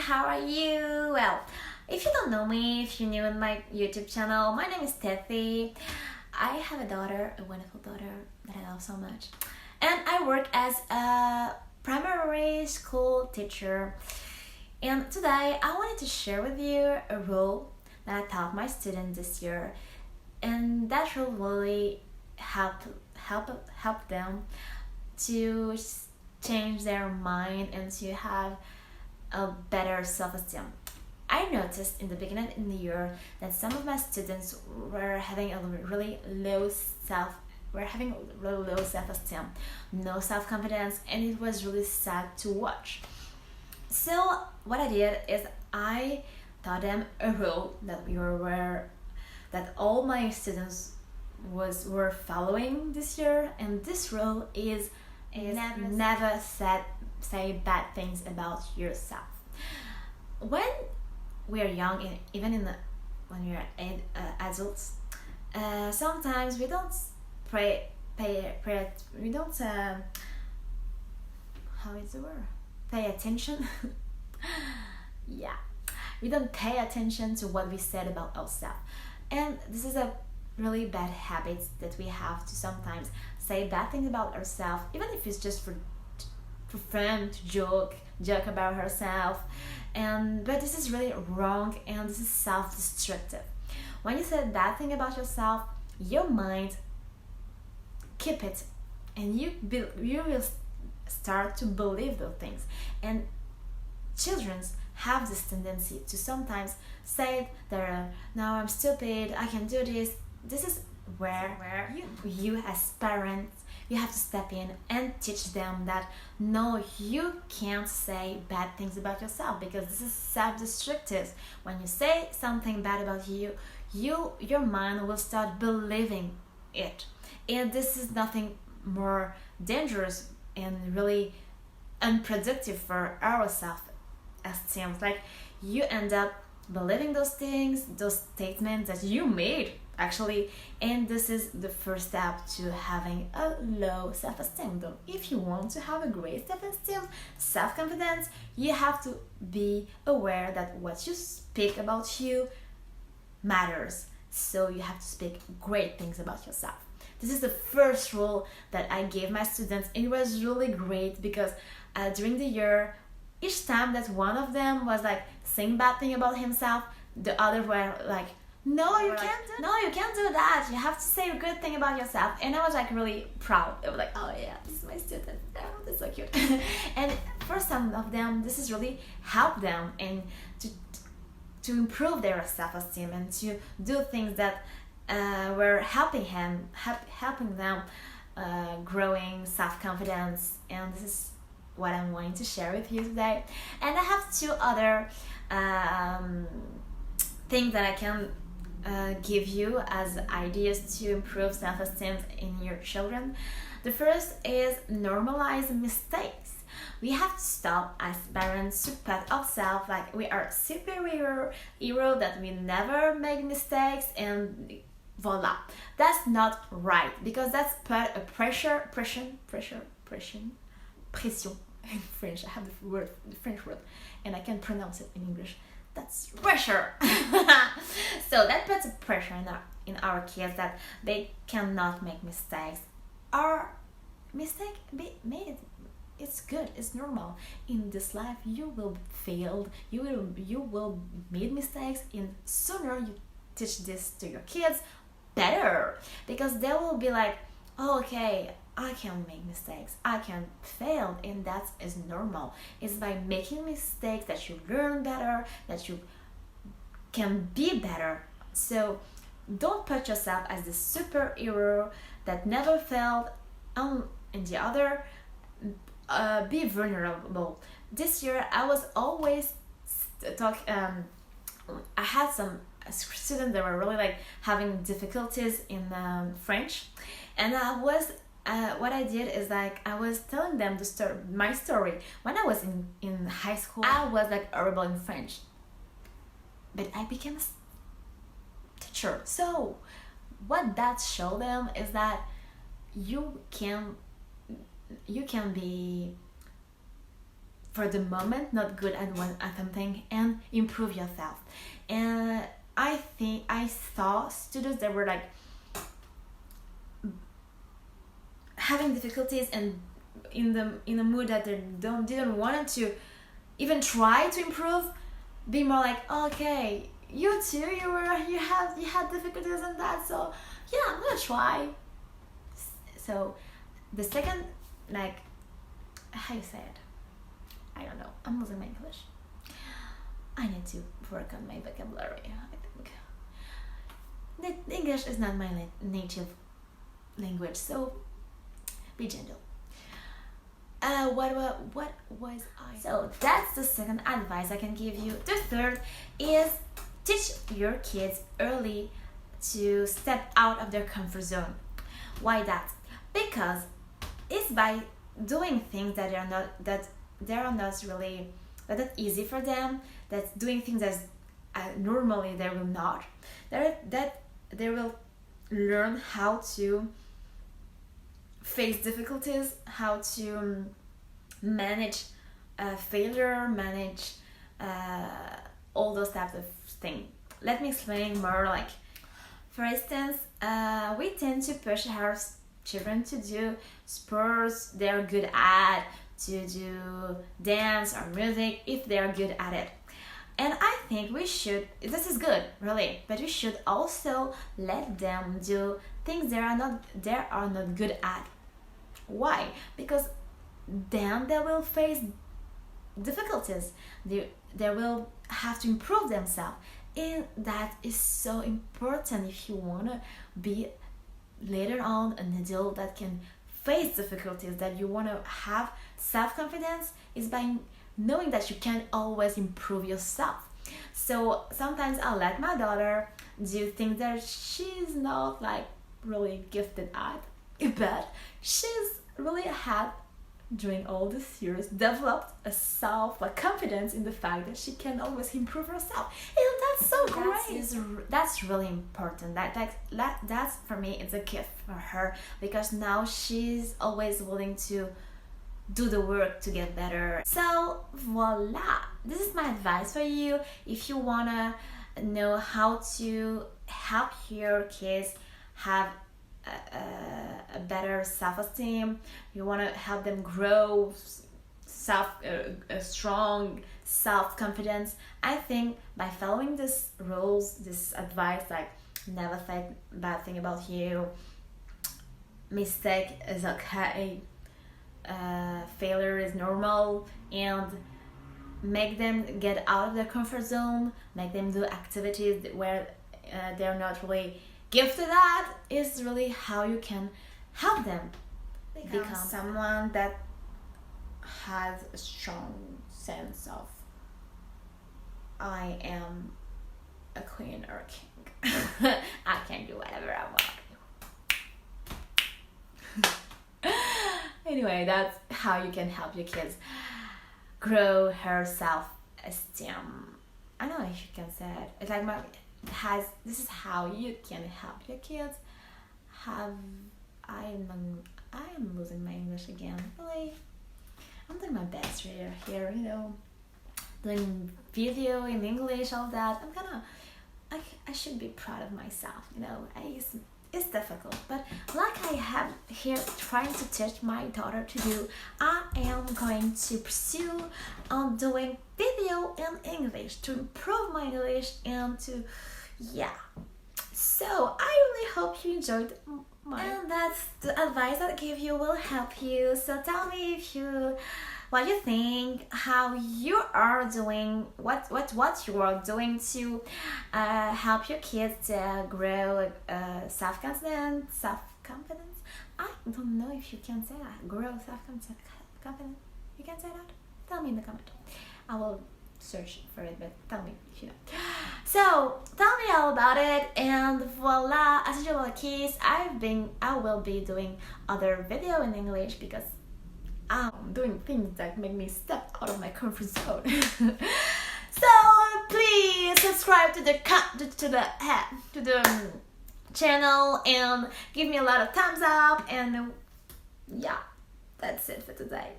how are you? Well, if you don't know me, if you're new in my YouTube channel, my name is Tethy. I have a daughter, a wonderful daughter that I love so much. And I work as a primary school teacher. And today I wanted to share with you a role that I taught my students this year. And that role really help them to change their mind and to have a better self-esteem. I noticed in the beginning in the year that some of my students were having a really low self-esteem, no self-confidence, and it was really sad to watch. So what I did is I taught them a rule that all my students were following this year, and this rule is never say bad things about yourself. When we are young, and even when we are adults, sometimes we don't we don't how is the word? Pay attention. Yeah, we don't pay attention to what we said about ourselves, and this is a really bad habit that we have to sometimes say bad things about ourselves, even if it's just for fun, to joke about herself. But this is really wrong, and this is self-destructive. When you say a bad thing about yourself, your mind keep it, and you will start to believe those things. And children have this tendency to sometimes say that no, I'm stupid, I can do this. This is where you as parents, you have to step in and teach them that no, you can't say bad things about yourself, because this is self-destructive. When you say something bad about your mind will start believing it, and this is nothing more dangerous and really unproductive for our self-esteem. Like, you end up believing those things, those statements that you made actually, and this is the first step to having a low self-esteem. Though if you want to have a great self-esteem, self-confidence, you have to be aware that what you speak about you matters. So you have to speak great things about yourself. This is the first rule that I gave my students. It was really great because during the year, each time that one of them was like saying bad thing about himself, the other were like, no, you can't do that. You have to say a good thing about yourself. And I was like really proud. I was like, oh yeah, this is my student. Oh, that's so cute. And for some of them, this has really helped them and to improve their self-esteem and to do things that were helping them growing self-confidence. And this is what I'm going to share with you today. And I have two other things that I can give you as ideas to improve self-esteem in your children. The first is normalize mistakes. We have to stop as parents to put ourselves like we are superhero that we never make mistakes and voila. That's not right, because that's put a pression in French. I have the French word, and I can't pronounce it in English. That's pressure. So that puts a pressure in our kids that they cannot make mistakes. Our mistake be made. It's good. It's normal. In this life, you will fail. You will make mistakes, and sooner you teach this to your kids, better, because they will be like, oh, okay, I can make mistakes, I can fail, and that is normal. It's by making mistakes that you learn better, that you can be better. So don't put yourself as the superhero that never failed, and the other, be vulnerable. This year I was always I had some students that were really like having difficulties in French, and I was what I did is like I was telling them my story. When I was in high school, I was like horrible in French, but I became a teacher. So what that showed them is that you can be for the moment not good at something, and improve yourself. And I think I saw students that were like having difficulties and in the mood that they didn't want to even try to improve, be more like, okay, you too, you had difficulties in that, so yeah, I'm gonna try. So the second, like, how you say it, I don't know, I'm losing my English. I need to work on my vocabulary. I think the English is not my native language, so be gentle. What was I? So that's the second advice I can give you. The third is teach your kids early to step out of their comfort zone. Why that? Because it's by doing things that are not easy for them, that's doing things that normally they will not, that they will learn how to face difficulties, how to manage failure, manage all those types of things. Let me explain more. Like, for instance, we tend to push our children to do sports they're good at, to do dance or music if they're good at it. And I think we should, this is good, really, but we should also let them do things they are not good at. Why? Because then they will face difficulties. They will have to improve themselves. And that is so important if you want to be later on an adult that can face difficulties, that you want to have self-confidence, is by knowing that you can always improve yourself. So sometimes I'll let my daughter do things that she's not like really gifted at, but she's really had during all this years developed a confidence in the fact that she can always improve herself, and that's so great. That's really important. That's for me, it's a gift for her, because now she's always willing to do the work to get better. So voila, this is my advice for you. If you wanna know how to help your kids have a better self-esteem, you want to help them grow a strong self-confidence, I think by following these rules, this advice, like never think bad thing about you, mistake is okay, failure is normal, and make them get out of their comfort zone, make them do activities where they're not really gifted at, is really how you can help them become someone that has a strong sense of, I am a queen or a king. I can do whatever I want. Anyway, that's how you can help your kids grow her self-esteem. I don't know if you can say it. It's like this is how you can help your kids have. I am losing my English again. Really, I'm doing my best here. Doing video in English, all that. I should be proud of myself. It's difficult, but like I have here trying to teach my daughter to do, I am going to pursue on doing video in English to improve my English and to, yeah. So I really hope you enjoyed and that's the advice that I give you will help you. So tell me what you think, how you are doing, what you are doing to help your kids to grow self-confidence. I don't know if you can say that. Grow self-confidence. You can say that? Tell me in the comment. I will search for it, but tell me if you know. So tell me all about it, and voila, as usual, kids, I will be doing other video in English because I'm doing things that make me step out of my comfort zone. So please subscribe to the channel and give me a lot of thumbs up, and yeah, that's it for today.